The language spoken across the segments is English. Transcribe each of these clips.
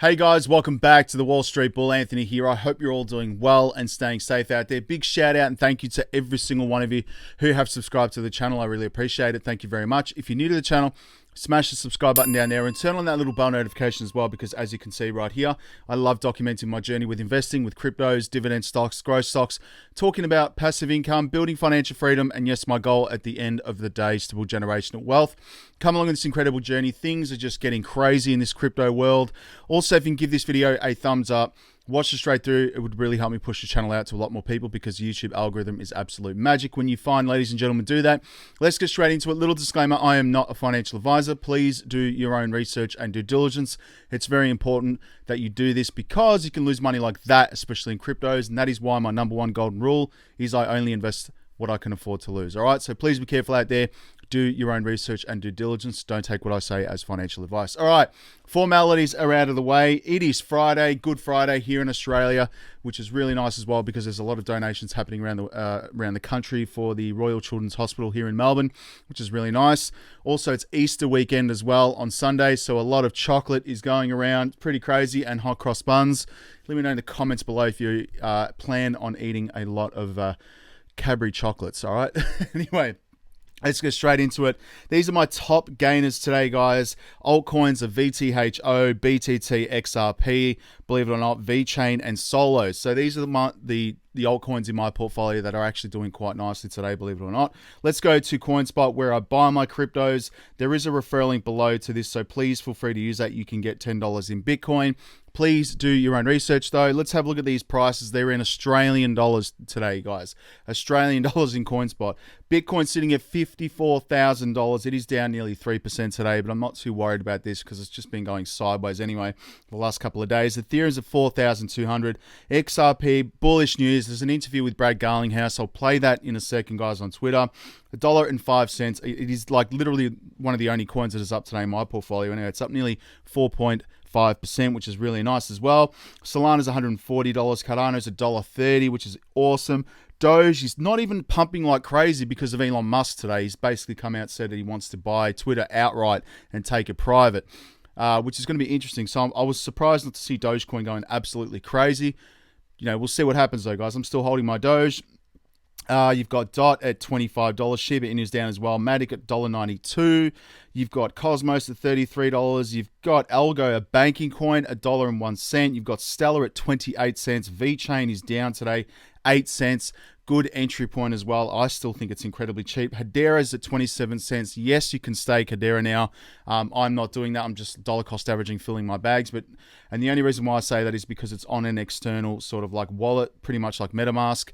Hey guys, welcome back to the Wall Street Bull. Anthony here. I hope you're all doing well and staying safe out there. Big shout out and thank you to every single one of you who have subscribed to the channel. I really appreciate it. Thank you very much. If you're new to the channel, smash the subscribe button down there and turn on that little bell notification as well, because as you can see right here, I love documenting my journey with investing, with cryptos, dividend stocks, growth stocks, talking about passive income, building financial freedom, and yes, my goal at the end of the day is to build generational wealth. Come along on this incredible journey. Things are just getting crazy in this crypto world. Also, if you can give this video a thumbs up, watch it straight through. It would really help me push the channel out to a lot more people, because the YouTube algorithm is absolute magic when you find, ladies and gentlemen, do that. Let's get straight into it. Little disclaimer, I am not a financial advisor. Please do your own research and due diligence. It's very important that you do this, because you can lose money like that, especially in cryptos. And that is why my number one golden rule is I only invest what I can afford to lose. All right, so please be careful out there. Do your own research and due diligence. Don't take what I say as financial advice. All right, formalities are out of the way. It is Friday, Good Friday here in Australia, which is really nice as well, because there's a lot of donations happening around the country for the Royal Children's Hospital here in Melbourne, which is really nice. Also, it's Easter weekend as well on Sunday, so a lot of chocolate is going around. Pretty crazy, and hot cross buns. Let me know in the comments below if you plan on eating a lot of Cadbury chocolates. All right. Anyway, let's get straight into it. These are my top gainers today, guys. Altcoins are VTHO, BTT, XRP, believe it or not, VeChain, and Solo. So these are the altcoins in my portfolio that are actually doing quite nicely today, believe it or not. Let's go to CoinSpot, where I buy my cryptos. There is a referral link below to this, so please feel free to use that. You can get $10 in Bitcoin. Please do your own research, though. Let's have a look at these prices. They're in Australian dollars today, guys. Australian dollars in CoinSpot. Bitcoin sitting at $54,000. It is down nearly 3% today, but I'm not too worried about this, because it's just been going sideways anyway for the last couple of days. Ethereum's at 4,200. XRP, bullish news. There's an interview with Brad Garlinghouse. I'll play that in a second, guys, on Twitter. $1.05. It is like literally one of the only coins that is up today in my portfolio. Anyway, it's up nearly 4.5%, which is really nice as well. Solana's $140. Cardano's $1.30, which is awesome. Doge is not even pumping like crazy because of Elon Musk today. He's basically come out and said that he wants to buy Twitter outright and take it private, which is going to be interesting. So I was surprised not to see Dogecoin going absolutely crazy. You know, we'll see what happens though, guys. I'm still holding my Doge. You've got DOT at $25. Shiba Inu is down as well. Matic at $1.92. You've got Cosmos at $33. You've got Algo, a banking coin, $1.01. You've got Stellar at 28 cents. VeChain is down today, 8 cents. Good entry point as well. I still think it's incredibly cheap. Hedera's at 27 cents. Yes, you can stake Hedera now. I'm not doing that. I'm just dollar cost averaging, filling my bags. And the only reason why I say that is because it's on an external sort of like wallet, pretty much like MetaMask.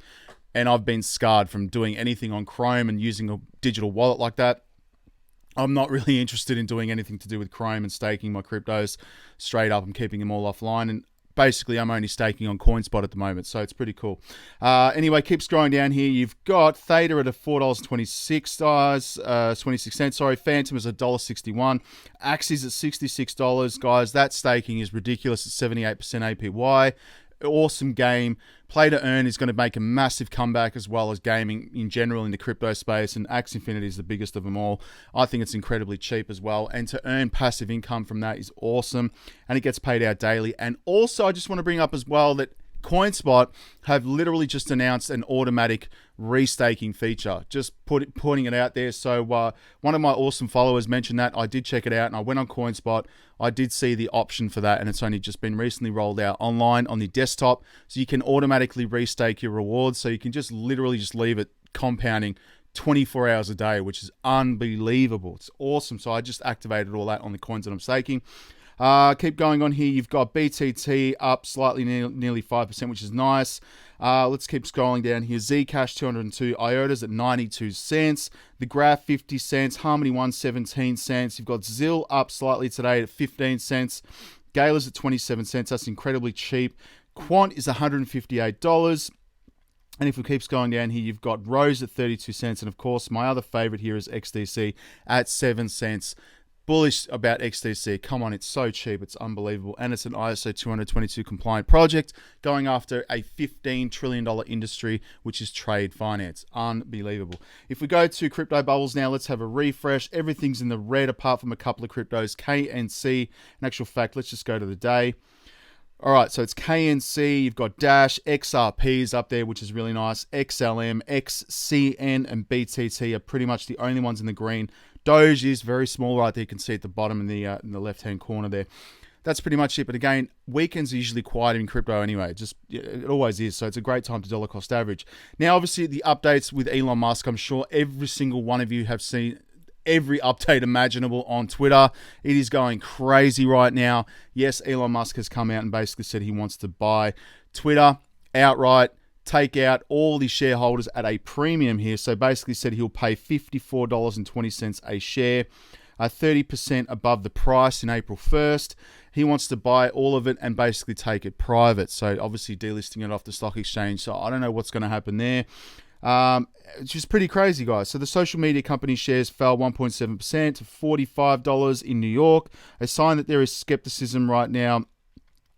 And I've been scarred from doing anything on Chrome and using a digital wallet like that. I'm not really interested in doing anything to do with Chrome and staking my cryptos straight up. I'm keeping them all offline. And basically, I'm only staking on CoinSpot at the moment. So it's pretty cool. Anyway, keep scrolling down here. You've got Theta at $4.26, 26 cents. Sorry, Phantom is $1.61. Axie's at $66. Guys, that staking is ridiculous at 78% APY. Awesome game. Play to earn is going to make a massive comeback, as well as gaming in general in the crypto space, and Axie Infinity is the biggest of them all. I think it's incredibly cheap as well, and to earn passive income from that is awesome, and it gets paid out daily. And also, I just want to bring up as well that CoinSpot have literally just announced an automatic restaking feature, just putting it out there. So one of my awesome followers mentioned that. I did check it out, and I went on CoinSpot. I did see the option for that, and it's only just been recently rolled out online on the desktop, so you can automatically restake your rewards. So you can just literally just leave it compounding 24 hours a day, which is unbelievable. It's awesome. So I just activated all that on the coins that I'm staking. Keep going on here. You've got BTT up slightly, nearly 5%, which is nice. Let's keep scrolling down here. Zcash 202, IOTA's at 92 cents. The Graph 50 cents. Harmony One 17 cents. You've got Zill up slightly today at 15 cents. Gala's at 27 cents. That's incredibly cheap. Quant is $158. And if we keep going down here, you've got Rose at 32 cents. And of course, my other favorite here is XDC at 7 cents. Bullish about XDC. Come on, it's so cheap. It's unbelievable. And it's an ISO 222 compliant project going after a $15 trillion industry, which is trade finance. Unbelievable. If we go to crypto bubbles now, let's have a refresh. Everything's in the red apart from a couple of cryptos, KNC. In actual fact, let's just go to the day. All right, so it's KNC, you've got Dash, XRP is up there, which is really nice. XLM, XCN, and BTT are pretty much the only ones in the green. Doge is very small right there. You can see at the bottom in the left-hand corner there. That's pretty much it. But again, weekends are usually quiet in crypto anyway. It always is. So it's a great time to dollar cost average. Now, obviously, the updates with Elon Musk, I'm sure every single one of you have seen every update imaginable on Twitter. It is going crazy right now. Yes, Elon Musk has come out and basically said he wants to buy Twitter outright, take out all the shareholders at a premium here. So basically said he'll pay $54.20 a share, 30% above the price in April 1st. He wants to buy all of it and basically take it private. So obviously delisting it off the stock exchange. So I don't know what's going to happen there. It's just pretty crazy, guys. So the social media company shares fell 1.7% to $45 in New York, a sign that there is skepticism right now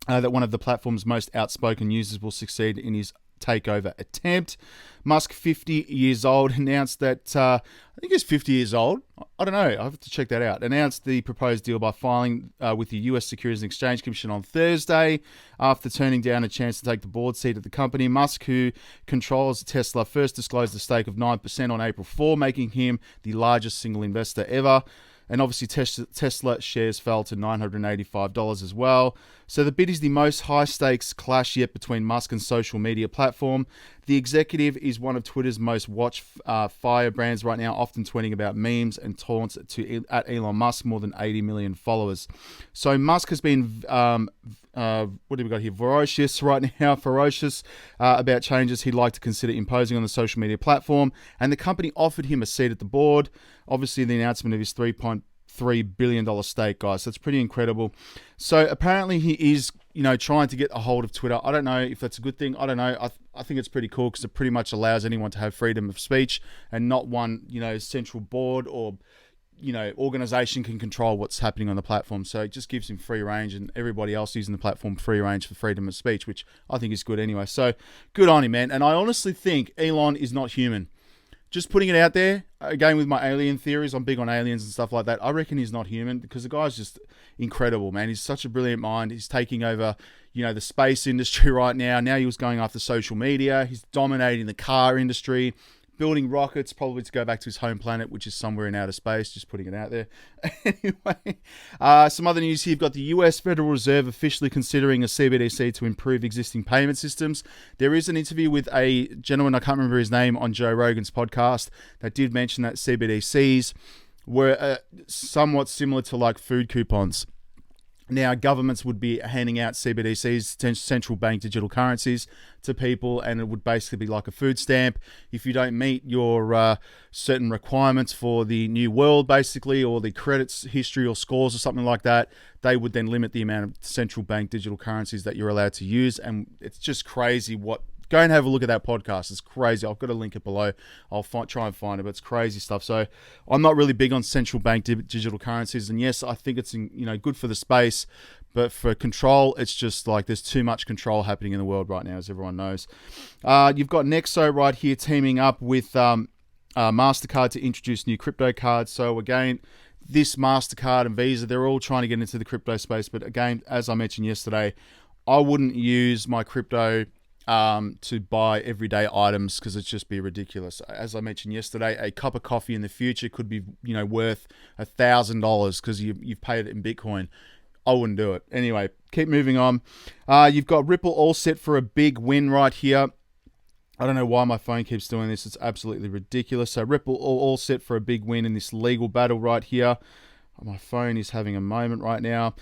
that one of the platform's most outspoken users will succeed in his takeover attempt. Musk, 50 years old, announced that, I think he's 50 years old. I don't know. I have to check that out. Announced the proposed deal by filing with the US Securities and Exchange Commission on Thursday after turning down a chance to take the board seat at the company. Musk, who controls Tesla, first disclosed a stake of 9% on April 4, making him the largest single investor ever. And obviously Tesla shares fell to $985 as well. So the bid is the most high-stakes clash yet between Musk and social media platform. The executive is one of Twitter's most watched firebrands right now, often tweeting about memes and taunts at Elon Musk, more than 80 million followers. So Musk has been, what have we got here? Ferocious about changes he'd like to consider imposing on the social media platform. And the company offered him a seat at the board. Obviously, the announcement of his $3.3 billion stake, guys. So it's pretty incredible. So apparently he is, trying to get a hold of Twitter. I don't know if that's a good thing. I don't know. I think it's pretty cool because it pretty much allows anyone to have freedom of speech and not one, central board or, organization can control what's happening on the platform. So it just gives him free range and everybody else using the platform free range for freedom of speech, which I think is good anyway. So good on him, man. And I honestly think Elon is not human. Just putting it out there, again, with my alien theories, I'm big on aliens and stuff like that. I reckon he's not human because the guy's just incredible, man. He's such a brilliant mind. He's taking over, the space industry right now. Now he was going after social media. He's dominating the car industry, building rockets, probably to go back to his home planet, which is somewhere in outer space, just putting it out there. Anyway, some other news here. You've got the US Federal Reserve officially considering a CBDC to improve existing payment systems. There is an interview with a gentleman, I can't remember his name, on Joe Rogan's podcast that did mention that CBDCs were somewhat similar to like food coupons. Now, governments would be handing out CBDCs, central bank digital currencies, to people, and it would basically be like a food stamp. If you don't meet your certain requirements for the new world, basically, or the credits history or scores or something like that, they would then limit the amount of central bank digital currencies that you're allowed to use. And it's just crazy what... Go and have a look at that podcast. It's crazy. I've got a link it below. I'll try and find it, but it's crazy stuff. So I'm not really big on central bank digital currencies. And yes, I think it's good for the space, but for control, it's just like there's too much control happening in the world right now, as everyone knows. You've got Nexo right here teaming up with MasterCard to introduce new crypto cards. So again, this MasterCard and Visa, they're all trying to get into the crypto space. But again, as I mentioned yesterday, I wouldn't use my crypto to buy everyday items because it'd just be ridiculous. As I mentioned yesterday, a cup of coffee in the future could be worth $1,000 because you've paid it in Bitcoin. I wouldn't do it. Anyway, keep moving on. You've got Ripple all set for a big win right here. I don't know why my phone keeps doing this. It's absolutely ridiculous. So Ripple all set for a big win in this legal battle right here. My phone is having a moment right now.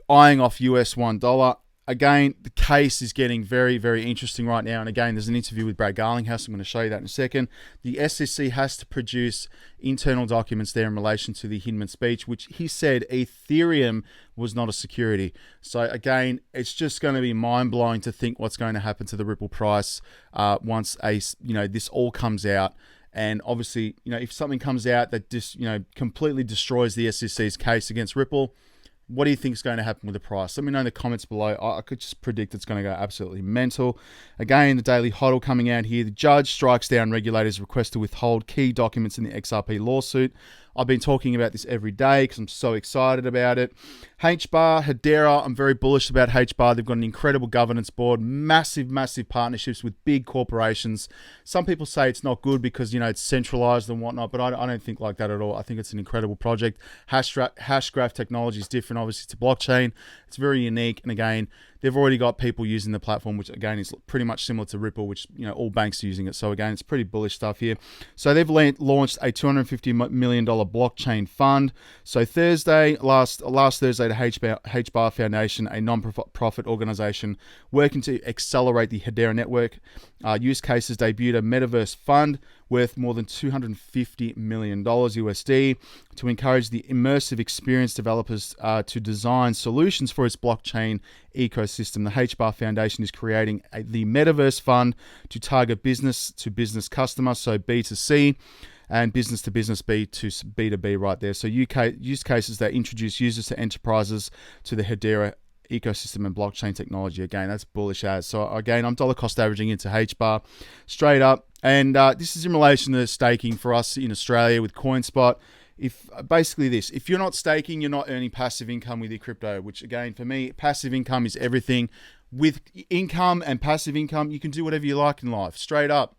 Eyeing off US $1. Again, the case is getting very, very interesting right now. And again, there's an interview with Brad Garlinghouse. I'm going to show you that in a second. The SEC has to produce internal documents there in relation to the Hinman speech, which he said Ethereum was not a security. So again, it's just going to be mind-blowing to think what's going to happen to the Ripple price once this all comes out. And obviously, if something comes out that just completely destroys the SEC's case against Ripple, what do you think is going to happen with the price? Let me know in the comments below. I could just predict it's going to go absolutely mental. Again, the Daily Hodl coming out here. The judge strikes down regulators' request to withhold key documents in the XRP lawsuit. I've been talking about this every day because I'm so excited about it. HBAR, Hedera, I'm very bullish about HBAR. They've got an incredible governance board, massive partnerships with big corporations. Some people say it's not good because, it's centralized and whatnot, but I don't think like that at all. I think it's an incredible project. Hashgraph technology is different, obviously, to blockchain. It's very unique. And again, they've already got people using the platform, which again is pretty much similar to Ripple, which all banks are using it. So again, it's pretty bullish stuff here. So they've launched a $250 million blockchain fund. So last Thursday, the HBAR Foundation, a non-profit organization working to accelerate the Hedera network use cases, debuted a metaverse fund worth more than $250 million USD to encourage the immersive experience developers to design solutions for its blockchain ecosystem. The HBAR Foundation is creating the metaverse fund to target business-to-business customers, so B2C, and business-to-business, B2B right there. So use cases that introduce users to enterprises to the Hedera ecosystem and blockchain technology. Again, that's bullish as. So again, I'm dollar cost averaging into HBAR straight up. And this is in relation to staking for us in Australia with CoinSpot. If you're not staking, you're not earning passive income with your crypto, which again, for me, passive income is everything. With income and passive income, you can do whatever you like in life, straight up.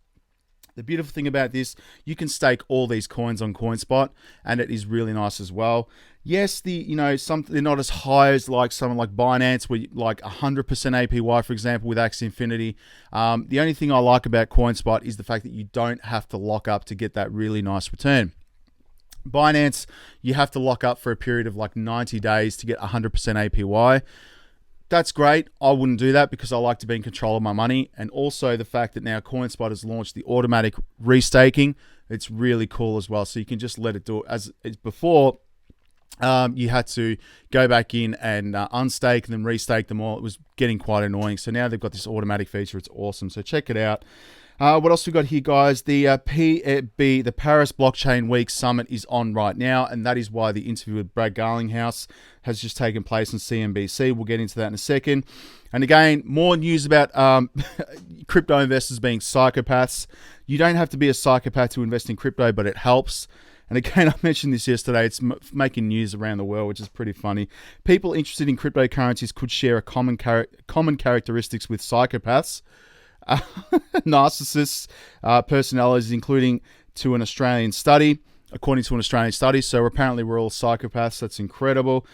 The beautiful thing about this, you can stake all these coins on CoinSpot, and it is really nice as well. Yes, they're not as high as like someone like Binance, where like 100% APY, for example, with Axie Infinity. The only thing I like about CoinSpot is the fact that you don't have to lock up to get that really nice return. Binance, you have to lock up for a period of like 90 days to get 100% APY. That's great. I wouldn't do that because I like to be in control of my money. And also the fact that now CoinSpot has launched the automatic restaking. It's really cool as well. So you can just let it do it. As before, you had to go back in and unstake and then restake them all. It was getting quite annoying. So now they've got this automatic feature. It's awesome. So check it out. What else we got here, guys? The Paris Blockchain Week Summit is on right now, and that is why the interview with Brad Garlinghouse has just taken place on CNBC. We'll get into that in a second. And again, more news about crypto investors being psychopaths. You don't have to be a psychopath to invest in crypto, but it helps. And again, I mentioned this yesterday. It's making news around the world, which is pretty funny. People interested in cryptocurrencies could share a common characteristics with psychopaths. Narcissists, personalities, according to an Australian study. So apparently we're all psychopaths. That's incredible.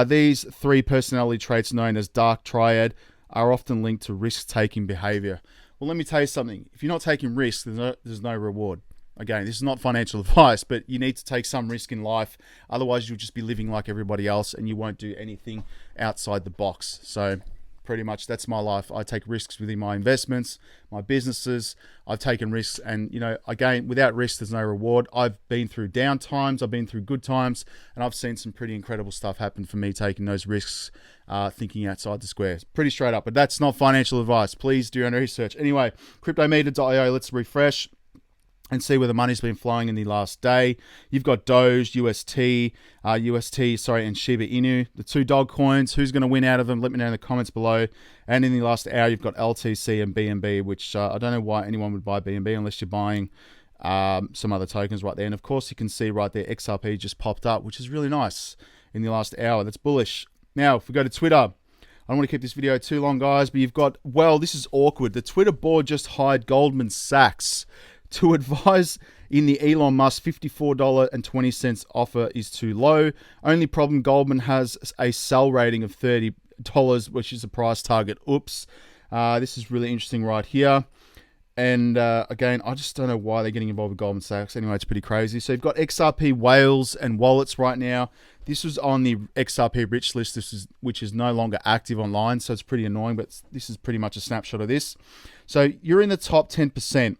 These three personality traits, known as dark triad, are often linked to risk-taking behavior. Well, let me tell you something. If you're not taking risks, there's no reward. Again, this is not financial advice, but you need to take some risk in life. Otherwise, you'll just be living like everybody else and you won't do anything outside the box. So pretty much that's my life. I take risks within my investments, my businesses. I've taken risks, and again, without risk, there's no reward. I've been through down times, I've been through good times, and I've seen some pretty incredible stuff happen for me taking those risks, thinking outside the square. It's pretty straight up, but that's not financial advice. Please do your own research. Anyway, cryptometer.io, let's refresh and see where the money's been flowing in the last day. You've got Doge, and Shiba Inu, the two dog coins. Who's going to win out of them? Let me know in the comments below. And in the last hour, you've got LTC and BNB, which I don't know why anyone would buy BNB unless you're buying some other tokens right there. And of course, you can see right there, XRP just popped up, which is really nice in the last hour. That's bullish. Now, if we go to Twitter, I don't want to keep this video too long, guys, but you've got, this is awkward. The Twitter board just hired Goldman Sachs to advise in the Elon Musk $54.20 offer is too low. Only problem, Goldman has a sell rating of $30, which is a price target. Oops. This is really interesting right here. And again, I just don't know why they're getting involved with Goldman Sachs. Anyway, it's pretty crazy. So you've got XRP whales and wallets right now. This was on the XRP rich list, which is no longer active online. So it's pretty annoying, but this is pretty much a snapshot of this. So you're in the top 10%.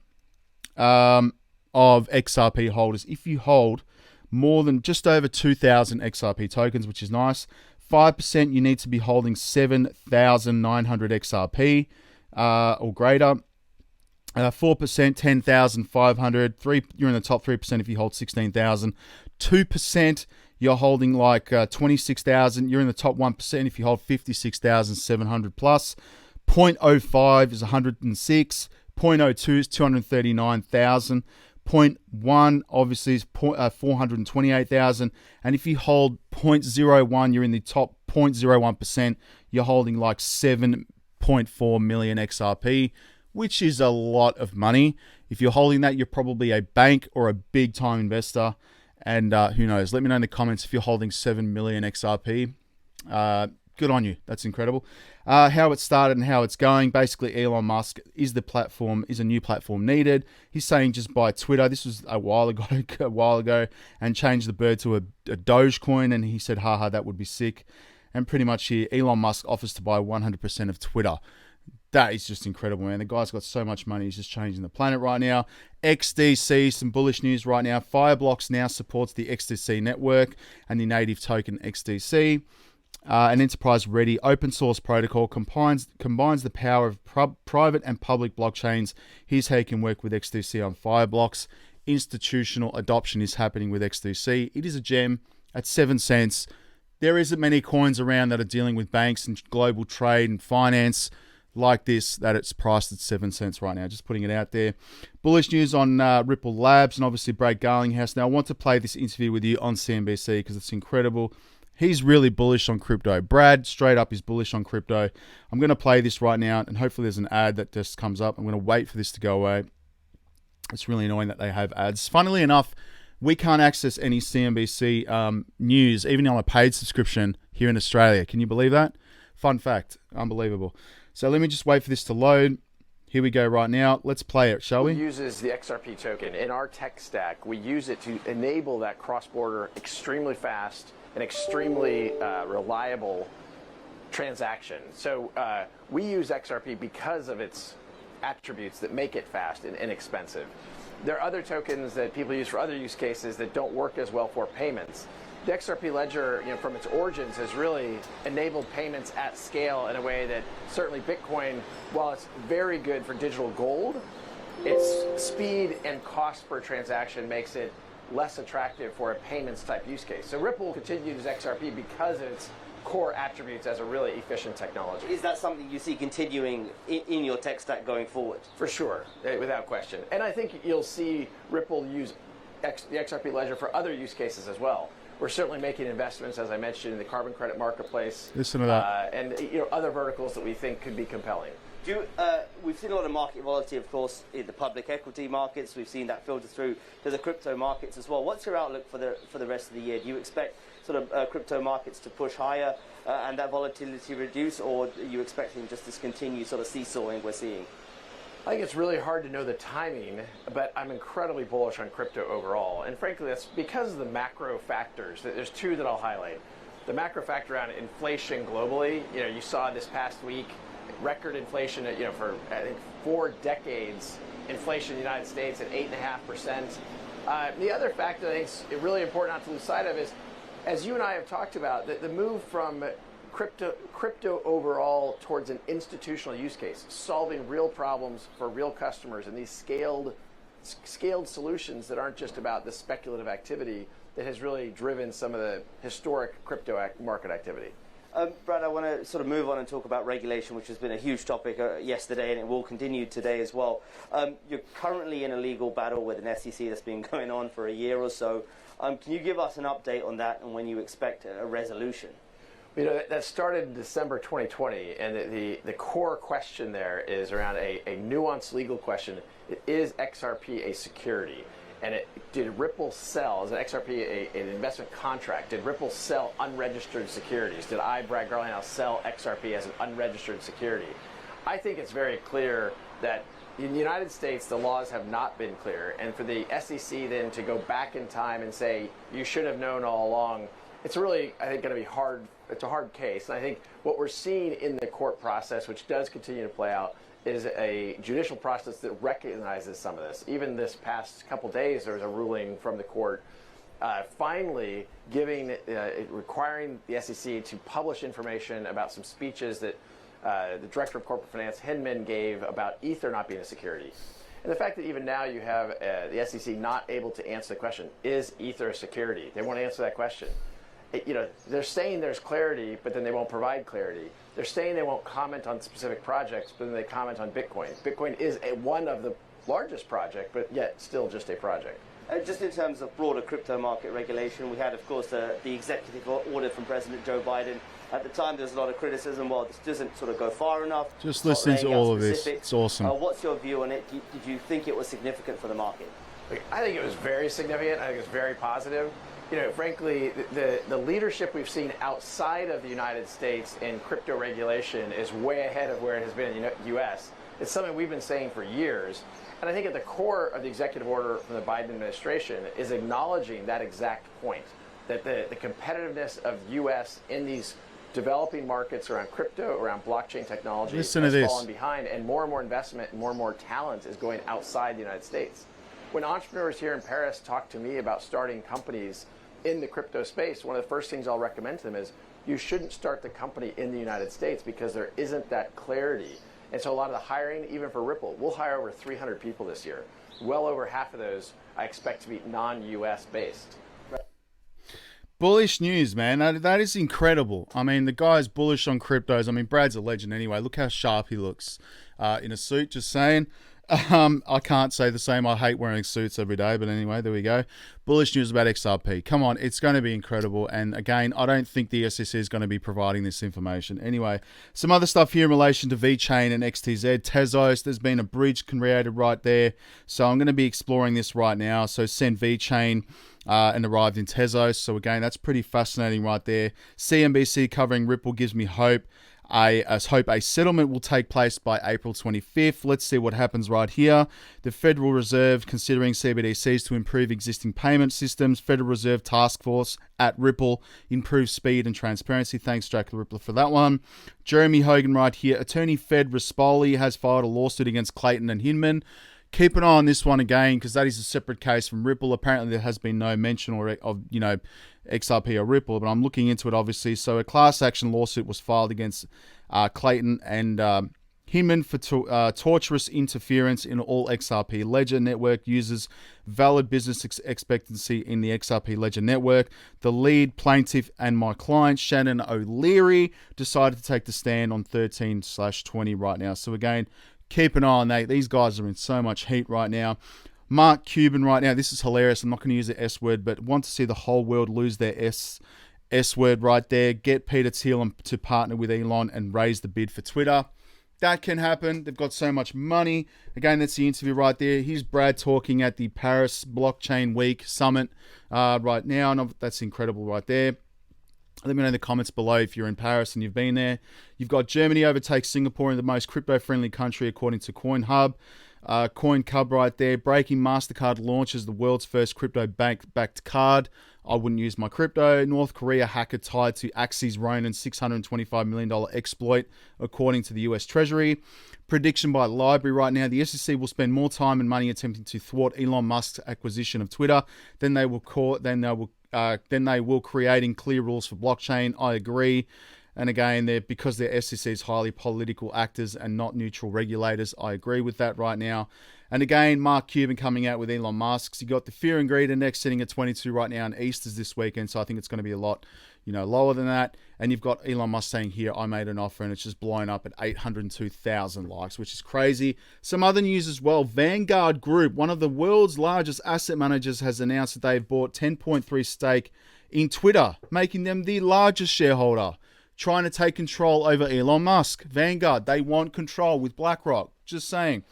Of XRP holders. If you hold more than just over 2,000 XRP tokens, which is nice, 5% you need to be holding 7,900 XRP or greater. 4%, 10,500. You're in the top 3% if you hold 16,000. 2%, you're holding like 26,000. You're in the top 1% if you hold 56,700 plus. 0.05 is 106. 0.02 is 239,000. 0.1 obviously is 428,000. And if you hold 0.01, you're in the top 0.01%. You're holding like 7.4 million XRP, which is a lot of money. If you're holding that, you're probably a bank or a big time investor. And who knows? Let me know in the comments if you're holding 7 million XRP. Good on you. That's incredible. How it started and how it's going. Basically, Elon Musk is a new platform needed. He's saying just buy Twitter. This was a while ago, and change the bird to a Dogecoin. And he said, haha, that would be sick. And pretty much here, Elon Musk offers to buy 100% of Twitter. That is just incredible, man. The guy's got so much money. He's just changing the planet right now. XDC, some bullish news right now. Fireblocks now supports the XDC network and the native token XDC. An enterprise-ready open source protocol combines the power of private and public blockchains. Here's how you can work with XDC on Fireblocks. Institutional adoption is happening with XDC. It is a gem at 7 cents. There isn't many coins around that are dealing with banks and global trade and finance like this, that it's priced at 7 cents right now. Just putting it out there. Bullish news on Ripple Labs and obviously Brad Garlinghouse. Now, I want to play this interview with you on CNBC because it's incredible. He's really bullish on crypto. Brad, straight up, is bullish on crypto. I'm going to play this right now, and hopefully there's an ad that just comes up. I'm going to wait for this to go away. It's really annoying that they have ads. Funnily enough, we can't access any CNBC news, even on a paid subscription here in Australia. Can you believe that? Fun fact. Unbelievable. So let me just wait for this to load. Here we go right now. Let's play it, shall we? Uses the XRP token. In our tech stack, we use it to enable that cross-border, extremely fast and extremely reliable transaction. So we use XRP because of its attributes that make it fast and inexpensive. There are other tokens that people use for other use cases that don't work as well for payments. The XRP ledger, from its origins, has really enabled payments at scale in a way that certainly Bitcoin, while it's very good for digital gold, its speed and cost per transaction makes it less attractive for a payments type use case. So Ripple will continue to use XRP because of its core attributes as a really efficient technology. Is that something you see continuing in your tech stack going forward? For sure, without question. And I think you'll see Ripple use the XRP ledger for other use cases as well. We're certainly making investments, as I mentioned, in the carbon credit marketplace. Listen to that. And other verticals that we think could be compelling. We've seen a lot of market volatility, of course, in the public equity markets. We've seen that filter through to the crypto markets as well. What's your outlook for the rest of the year? Do you expect sort of crypto markets to push higher and that volatility reduce, or are you expecting just this continued sort of seesawing we're seeing? I think it's really hard to know the timing, but I'm incredibly bullish on crypto overall. And frankly, that's because of the macro factors. There's two that I'll highlight. The macro factor around inflation globally. You saw this past week record inflation, for I think 4 decades, inflation in the United States at 8.5%. The other factor I think is really important not to lose sight of is, as you and I have talked about, the move from crypto overall towards an institutional use case, solving real problems for real customers, and these scaled solutions that aren't just about the speculative activity that has really driven some of the historic crypto market activity. Brad, I want to sort of move on and talk about regulation, which has been a huge topic yesterday, and it will continue today as well. You're currently in a legal battle with an SEC that's been going on for a year or so. Can you give us an update on that and when you expect a resolution? That started in December 2020, and the core question there is around a nuanced legal question. Is XRP a security? And did Ripple sell, as an XRP, an investment contract? Did Ripple sell unregistered securities? Did I, Brad Garlinghouse, sell XRP as an unregistered security? I think it's very clear that in the United States, the laws have not been clear. And for the SEC then to go back in time and say, you should have known all along, it's really, I think, going to be hard. It's a hard case. And I think what we're seeing in the court process, which does continue to play out, is a judicial process that recognizes some of this. Even this past couple days, there was a ruling from the court finally requiring the SEC to publish information about some speeches that the Director of Corporate Finance, Hinman, gave about Ether not being a security. And the fact that even now you have the SEC not able to answer the question, is Ether a security? They won't answer that question. They're saying there's clarity, but then they won't provide clarity. They're saying they won't comment on specific projects, but then they comment on Bitcoin. Bitcoin is one of the largest project, but yet still just a project. Just in terms of broader crypto market regulation, we had, of course, the executive order from President Joe Biden. At the time, there was a lot of criticism. Well, this doesn't sort of go far enough. Just listening to all of this, it's awesome. What's your view on it? Did you think it was significant for the market? I think it was very significant. I think it's very positive. You know, frankly, the leadership we've seen outside of the United States in crypto regulation is way ahead of where it has been in the U.S. It's something we've been saying for years. And I think at the core of the executive order from the Biden administration is acknowledging that exact point, that the competitiveness of U.S. in these developing markets around crypto, around blockchain technology has fallen behind, and more investment and more talent is going outside the United States. When entrepreneurs here in Paris talk to me about starting companies in the crypto space, one of the first things I'll recommend to them is you shouldn't start the company in the United States because there isn't that clarity. And so a lot of the hiring, even for Ripple, we'll hire over 300 people this year. Well over half of those I expect to be non-US based. Bullish news, man. That is incredible. I mean, the guy's bullish on cryptos. I mean, Brad's a legend anyway. Look how sharp he looks in a suit, just saying. I can't say the same. I hate wearing suits every day, but anyway, there we go. Bullish news about XRP. Come on, it's going to be incredible. And again, I don't think the SEC is going to be providing this information. Anyway, some other stuff here in relation to VeChain and XTZ. Tezos, there's been a bridge created right there. So I'm going to be exploring this right now. So send VeChain and arrived in Tezos. So again, that's pretty fascinating right there. CNBC covering Ripple gives me hope. I hope a settlement will take place by April 25th. Let's see what happens right here. The Federal Reserve considering CBDCs to improve existing payment systems. Federal Reserve Task Force at Ripple improve speed and transparency. Thanks, Jack the Rippler, for that one. Jeremy Hogan right here. Attorney Fed Rispoli has filed a lawsuit against Clayton and Hinman. Keep an eye on this one again because that is a separate case from Ripple. Apparently, there has been no mention of XRP or Ripple, but I'm looking into it obviously. So a class action lawsuit was filed against Clayton and Hinman for torturous interference in all XRP Ledger network users' valid business expectancy in the XRP Ledger network. The lead plaintiff and my client, Shannon O'Leary, decided to take the stand on 13/20 right now. So again, keep an eye on that. These guys are in so much heat right now. Mark Cuban right now. This is hilarious. I'm not going to use the S word, but want to see the whole world lose their S word right there. Get Peter Thiel to partner with Elon and raise the bid for Twitter. That can happen. They've got so much money. Again, that's the interview right there. Here's Brad talking at the Paris Blockchain Week Summit right now. And that's incredible right there. Let me know in the comments below if you're in Paris and you've been there. You've got Germany overtakes Singapore in the most crypto-friendly country according to CoinHub. CoinCub right there. Breaking MasterCard launches the world's first crypto-backed card. I wouldn't use my crypto. North Korea hacker tied to Axie's Ronin $625 million exploit, according to the US Treasury. Prediction by Library right now. The SEC will spend more time and money attempting to thwart Elon Musk's acquisition of Twitter than they will creating clear rules for blockchain. I agree. And again, because they're SEC's highly political actors and not neutral regulators. I agree with that right now. And again, Mark Cuban coming out with Elon Musk. So you got the Fear and Greed Index sitting at 22 right now, and Easter's this weekend. So I think it's going to be a lot, lower than that. And you've got Elon Musk saying here, I made an offer, and it's just blown up at 802,000 likes, which is crazy. Some other news as well. Vanguard Group, one of the world's largest asset managers, has announced that they've bought 10.3% stake in Twitter, making them the largest shareholder, trying to take control over Elon Musk. Vanguard, they want control with BlackRock. Just saying.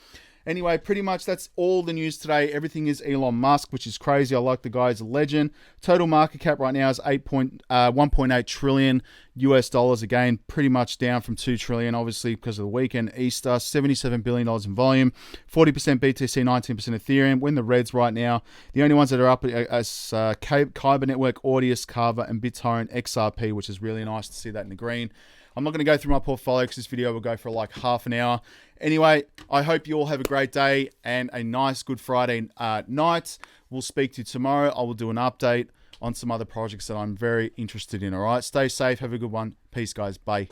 Anyway, pretty much that's all the news today. Everything is Elon Musk, which is crazy. I like the guy. He's a legend. Total market cap right now is 1.8 trillion US dollars. Again, pretty much down from 2 trillion, obviously, because of the weekend. Easter, $77 billion in volume, 40% BTC, 19% Ethereum. We're in the reds right now. The only ones that are up are Kyber Network, Audius, Carver, and BitTorrent XRP, which is really nice to see that in the green. I'm not going to go through my portfolio because this video will go for like half an hour. Anyway, I hope you all have a great day and a nice Good Friday night. We'll speak to you tomorrow. I will do an update on some other projects that I'm very interested in. All right, stay safe. Have a good one. Peace, guys. Bye.